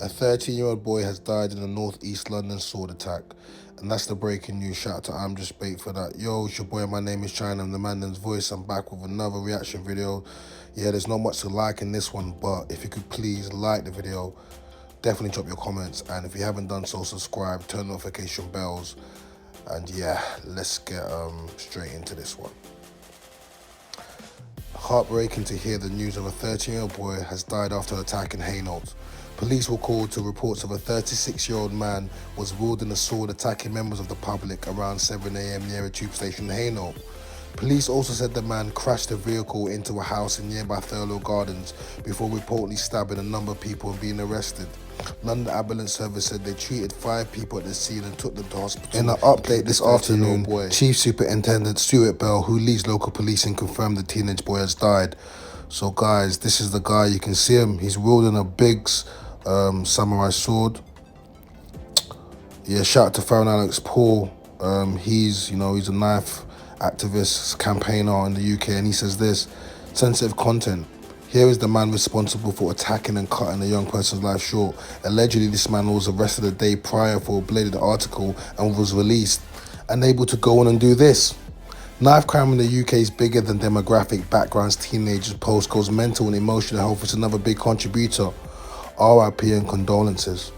A 13-year-old boy has died in a northeast London sword attack. And that's the breaking news. Shout out to I'm Just Bait for that. Yo, it's your boy, my name is China. I'm the Mandan's voice. I'm back with another reaction video. Yeah, there's not much to like in this one, but if you could please like the video, definitely drop your comments. And if you haven't done so, subscribe, turn notification bells. And yeah, let's get straight into this one. Heartbreaking to hear the news of a 13-year-old boy has died after an attack in Hainault. Police were called to reports of a 36-year-old man was wielding a sword attacking members of the public around 7 AM near a tube station in Hainault. Police also said the man crashed a vehicle into a house in nearby Thurlow Gardens before reportedly stabbing a number of people and being arrested. London Ambulance Service said they treated 5 people at the scene and took them to hospital. In an update this afternoon, Chief Superintendent Stuart Bell, who leads local policing, confirmed the teenage boy has died. So guys, this is the guy, you can see him, he's wielding a big samurai sword. Yeah, shout out to Farron Alex Paul. He's a knife activist, campaigner in the UK, and he says this: sensitive content. Here is the man responsible for attacking and cutting a young person's life short. Allegedly, this man was arrested a day prior for a bladed article and was released, unable to go on and do this. Knife crime in the UK is bigger than demographic backgrounds, teenagers, postcodes, mental and emotional health is another big contributor. RIP and condolences.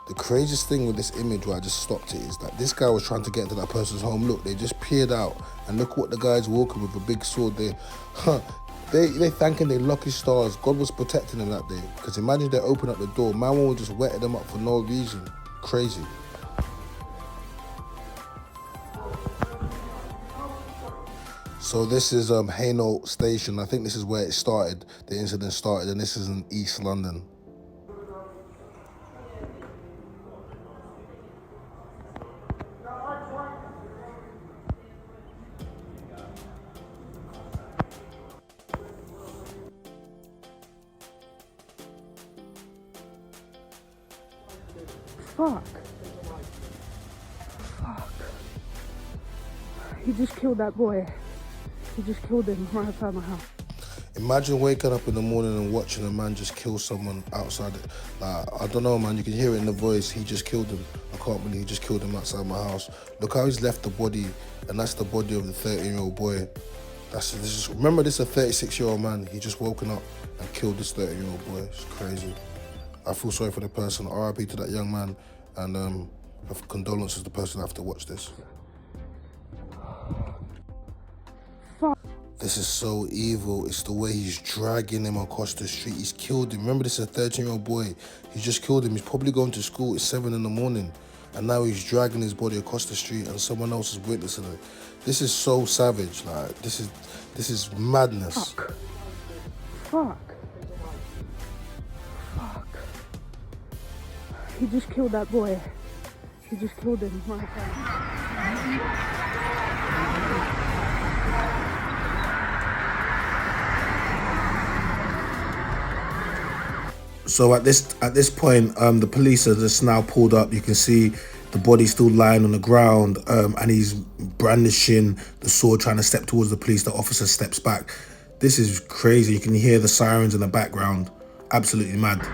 The craziest thing with this image where I just stopped it is that this guy was trying to get into that person's home. Look, they just peered out and look what the guy's walking with, a big sword. They thanking their lucky stars. God was protecting them that day. Because imagine they open up the door, man would just wetted them up for no reason. Crazy. So this is Hainault station. I think this is where it started. The incident started, and this is in East London. Fuck. He just killed that boy. He just killed him right outside my house. Imagine waking up in the morning and watching a man just kill someone outside it. Like, I don't know, man, you can hear it in the voice. He just killed him. I can't believe he just killed him outside my house. Look how he's left the body, and that's the body of the 13-year-old boy. Remember, this is a 36-year-old man. He just woken up and killed this 13-year-old boy. It's crazy. I feel sorry for the person. RIP to that young man, and condolences to the person who have to watch this. Fuck. This is so evil. It's the way he's dragging him across the street. He's killed him. Remember, this is a 13-year-old boy. He just killed him. He's probably going to school. It's 7 in the morning. And now he's dragging his body across the street and someone else is witnessing it. This is so savage. Like, this is madness. Fuck. He just killed that boy. He just killed him right outside. So at this point, the police are just now pulled up. You can see the body still lying on the ground, and he's brandishing the sword, trying to step towards the police. The officer steps back. This is crazy. You can hear the sirens in the background. Absolutely mad.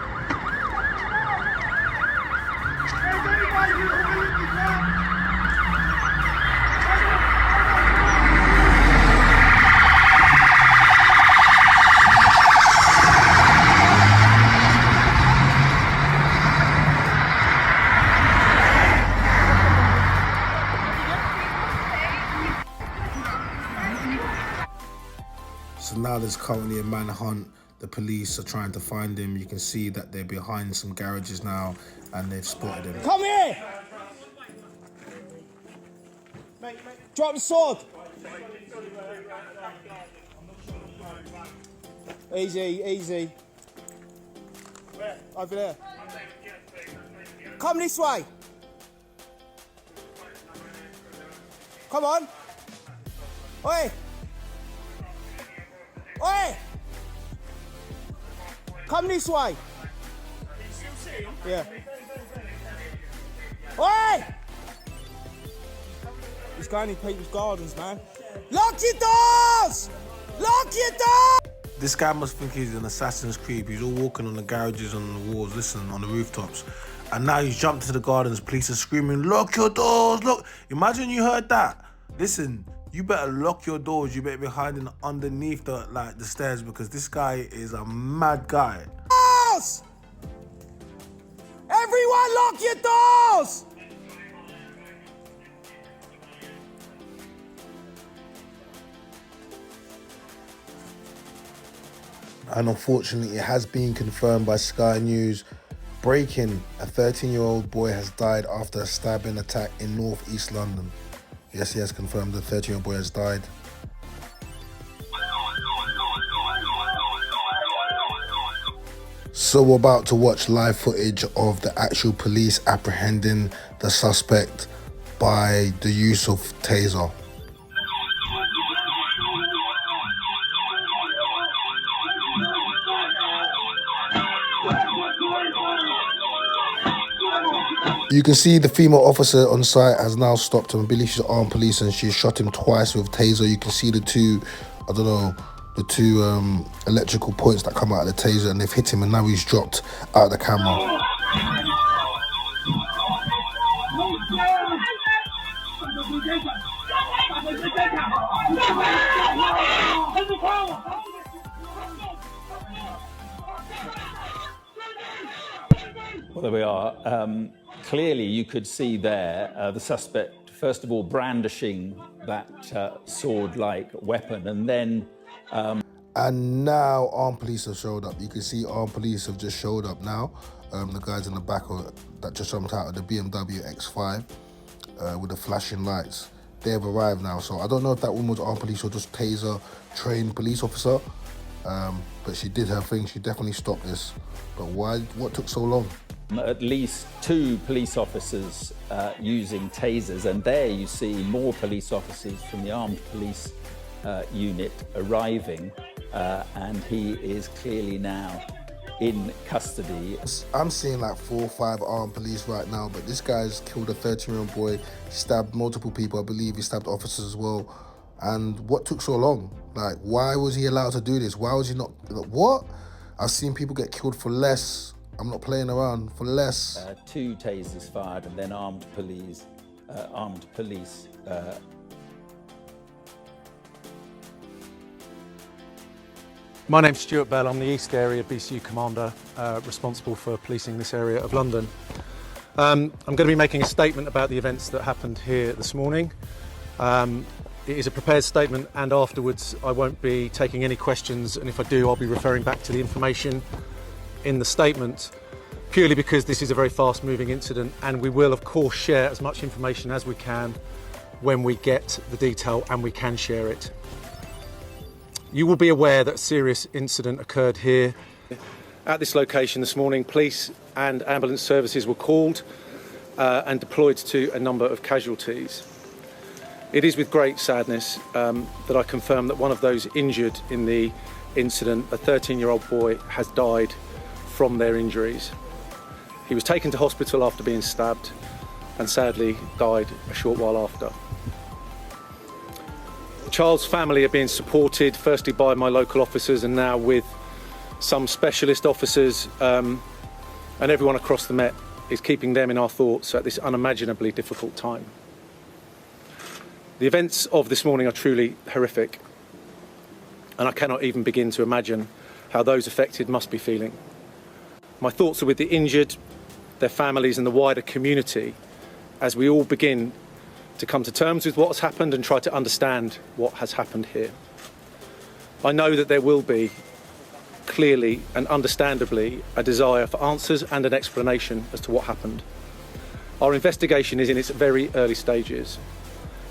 So now there's currently a manhunt. The police are trying to find him. You can see that they're behind some garages now and they've spotted him. Come here! Drop the sword! Easy, easy. Over there. Come this way. Come on. Oi! Oi! Come this way. Yeah. Oi! This guy in people's gardens, man. Lock your doors! Lock your doors! This guy must think he's an Assassin's Creed. He's all walking on the garages, on the walls, listen, on the rooftops. And now he's jumped to the gardens. Police are screaming, lock your doors, look. Imagine you heard that. Listen, you better lock your doors. You better be hiding underneath the stairs, because this guy is a mad guy. Doors! Everyone lock your doors! And unfortunately, it has been confirmed by Sky News. Breaking, a 13-year-old boy has died after a stabbing attack in North East London. Yes, he has confirmed the 13-year-old boy has died. So we're about to watch live footage of the actual police apprehending the suspect by the use of taser. You can see the female officer on site has now stopped him. I believe she's armed police, and she shot him twice with taser. You can see the two, electrical points that come out of the taser, and they've hit him, and now he's dropped out of the camera. Well, there we are. Clearly, you could see there the suspect, first of all, brandishing that sword-like weapon, and then... And now armed police have showed up. You can see armed police have just showed up now. The guys in the back that just jumped out of the BMW X5 with the flashing lights. They have arrived now. So I don't know if that woman was armed police or just taser-trained police officer. But she did her thing. She definitely stopped this. But why? What took so long? At least 2 police officers using tasers, and there you see more police officers from the armed police unit arriving, and he is clearly now in custody. I'm seeing like 4 or 5 armed police right now, but this guy's killed a 13-year-old boy, stabbed multiple people. I believe he stabbed officers as well. And what took so long? Like, why was he allowed to do this? Why was he not? What? I've seen people get killed for less. I'm not playing around, for less. 2 tasers fired, and then armed police. My name's Stuart Bell. I'm the East Area BCU Commander, responsible for policing this area of London. I'm going to be making a statement about the events that happened here this morning. It is a prepared statement, and afterwards I won't be taking any questions, and if I do, I'll be referring back to the information in the statement, purely because this is a very fast-moving incident, and we will of course share as much information as we can when we get the detail and we can share it. You will be aware that a serious incident occurred here. At this location this morning, police and ambulance services were called and deployed to a number of casualties. It is with great sadness that I confirm that one of those injured in the incident, a 13-year-old boy, has died from their injuries. He was taken to hospital after being stabbed and sadly died a short while after. The child's family are being supported firstly by my local officers and now with some specialist officers, and everyone across the Met is keeping them in our thoughts at this unimaginably difficult time. The events of this morning are truly horrific, and I cannot even begin to imagine how those affected must be feeling. My thoughts are with the injured, their families and the wider community as we all begin to come to terms with what has happened and try to understand what has happened here. I know that there will be, clearly and understandably, a desire for answers and an explanation as to what happened. Our investigation is in its very early stages,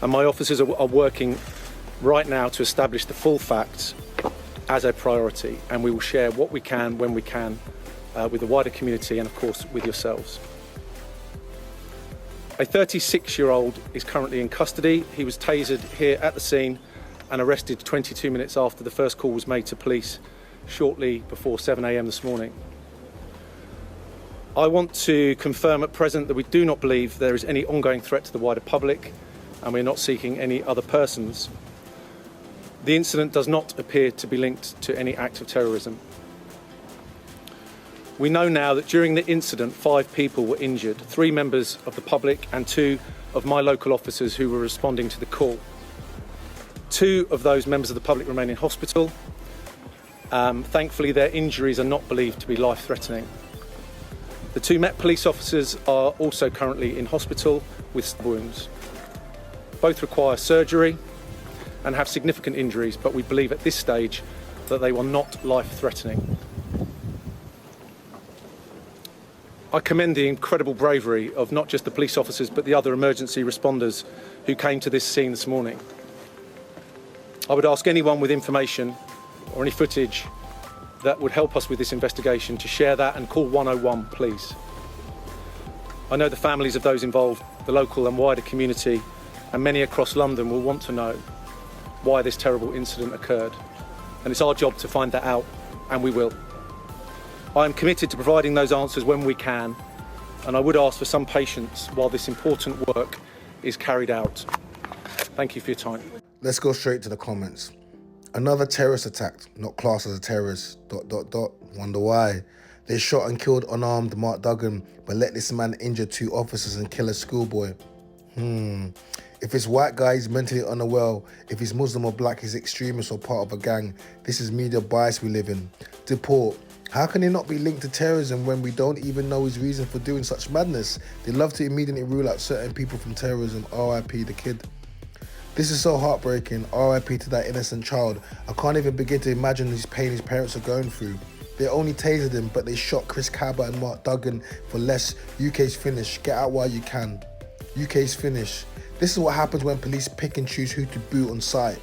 and my officers are working right now to establish the full facts as a priority, and we will share what we can when we can with the wider community and of course with yourselves. A 36-year-old is currently in custody. He was tasered here at the scene and arrested 22 minutes after the first call was made to police shortly before 7 a.m. this morning. I want to confirm at present that we do not believe there is any ongoing threat to the wider public, and we are not seeking any other persons. The incident does not appear to be linked to any act of terrorism. We know now that during the incident, 5 people were injured, 3 members of the public and 2 of my local officers who were responding to the call. 2 of those members of the public remain in hospital. Thankfully, their injuries are not believed to be life-threatening. The 2 Met police officers are also currently in hospital with stab wounds. Both require surgery and have significant injuries, but we believe at this stage that they were not life-threatening. I commend the incredible bravery of not just the police officers but the other emergency responders who came to this scene this morning. I would ask anyone with information or any footage that would help us with this investigation to share that and call 101, please. I know the families of those involved, the local and wider community, and many across London will want to know why this terrible incident occurred. And it's our job to find that out, and we will. I am committed to providing those answers when we can, and I would ask for some patience while this important work is carried out. Thank you for your time. Let's go straight to the comments. Another terrorist attack, not classed as a terrorist, ... Wonder why. They shot and killed unarmed Mark Duggan, but let this man injure 2 officers and kill a schoolboy. If it's white guy, he's mentally unwell. If he's Muslim or black, he's extremist or part of a gang. This is media bias we live in. Deport. How can he not be linked to terrorism when we don't even know his reason for doing such madness? They love to immediately rule out certain people from terrorism. RIP the kid. This is so heartbreaking. RIP to that innocent child. I can't even begin to imagine his pain his parents are going through. They only tasered him, but they shot Chris Cabot and Mark Duggan for less. UK's finished. Get out while you can. UK's finished. This is what happens when police pick and choose who to boot on site.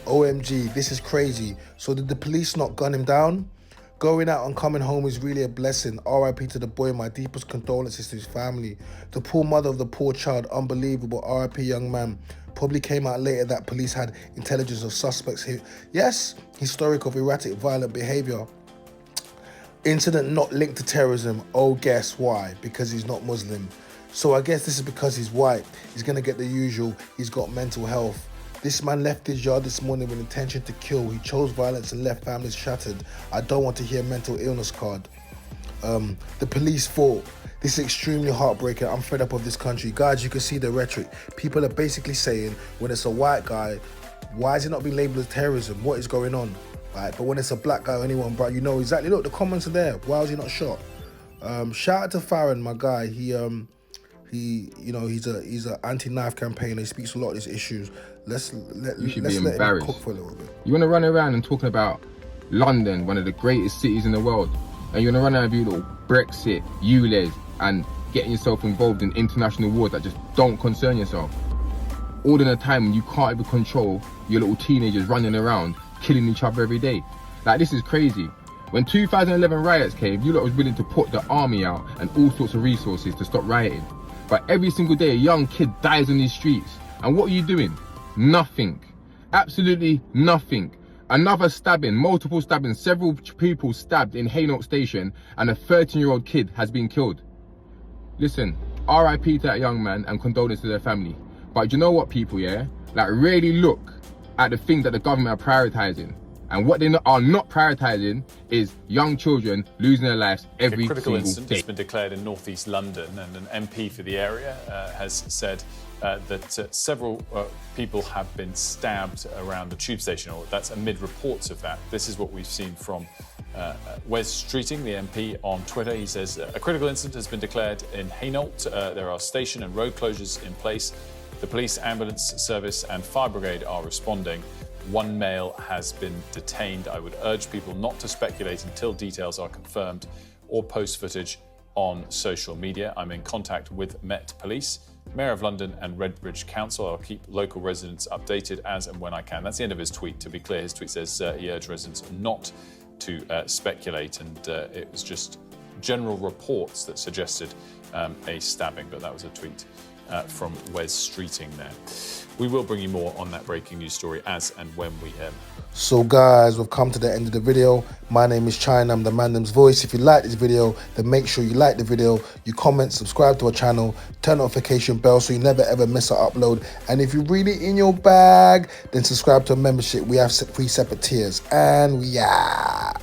OMG, this is crazy. So did the police not gun him down? Going out and coming home is really a blessing. RIP to the boy, my deepest condolences to his family. The poor mother of the poor child, unbelievable. RIP young man. Probably came out later that police had intelligence of suspects here. Yes, historic of erratic violent behaviour. Incident not linked to terrorism. Oh, guess why? Because he's not Muslim. So I guess this is because he's white. He's going to get the usual. He's got mental health. This man left his yard this morning with intention to kill. He chose violence and left families shattered. I don't want to hear mental illness card. The police fought. This is extremely heartbreaking. I'm fed up of this country. Guys, you can see the rhetoric. People are basically saying when it's a white guy, why is it not being labelled as terrorism? What is going on? Right? But when it's a black guy or anyone, bro, you know exactly. Look, the comments are there. Why was he not shot? Shout out to Farron, my guy. He's an anti-knife campaigner. He speaks a lot of these issues. Let's let him cook for a little bit. You want to run around and talking about London, one of the greatest cities in the world, and you want to run around and do little Brexit, ULEZ, and getting yourself involved in international wars that just don't concern yourself. All in a time when you can't even control your little teenagers running around, killing each other every day. Like, this is crazy. When 2011 riots came, you lot was willing to put the army out and all sorts of resources to stop rioting. But every single day, a young kid dies on these streets. And what are you doing? Nothing. Absolutely nothing. Another stabbing, multiple stabbings, several people stabbed in Hainault station, and a 13-year-old kid has been killed. Listen, RIP to that young man and condolences to their family. But you know what, people, yeah? Like, really look at the things that the government are prioritising. And what they are not prioritising is young children losing their lives every single day. A critical incident has been declared in northeast London, and an MP for the area has said that several people have been stabbed around the tube station, or that's amid reports of that. This is what we've seen from Wes Streeting, the MP, on Twitter. He says, a critical incident has been declared in Hainault. There are station and road closures in place. The police, ambulance service and fire brigade are responding. One male has been detained. I would urge people not to speculate until details are confirmed or post footage on social media. I'm in contact with Met Police, Mayor of London and Redbridge Council. I'll keep local residents updated as and when I can. That's the end of his tweet. To be clear, his tweet says he urged residents not to speculate, and it was just general reports that suggested a stabbing, but that was a tweet from Wes Streeting there. We will bring you more on that breaking news story as and when we So guys, we've come to the end of the video. My name is China, I'm the Mandem's voice. If you like this video, then make sure you like the video, you comment, subscribe to our channel, turn notification bell so you never ever miss an upload. And if you're really in your bag, then subscribe to a membership. We have 3 separate tiers. And we are.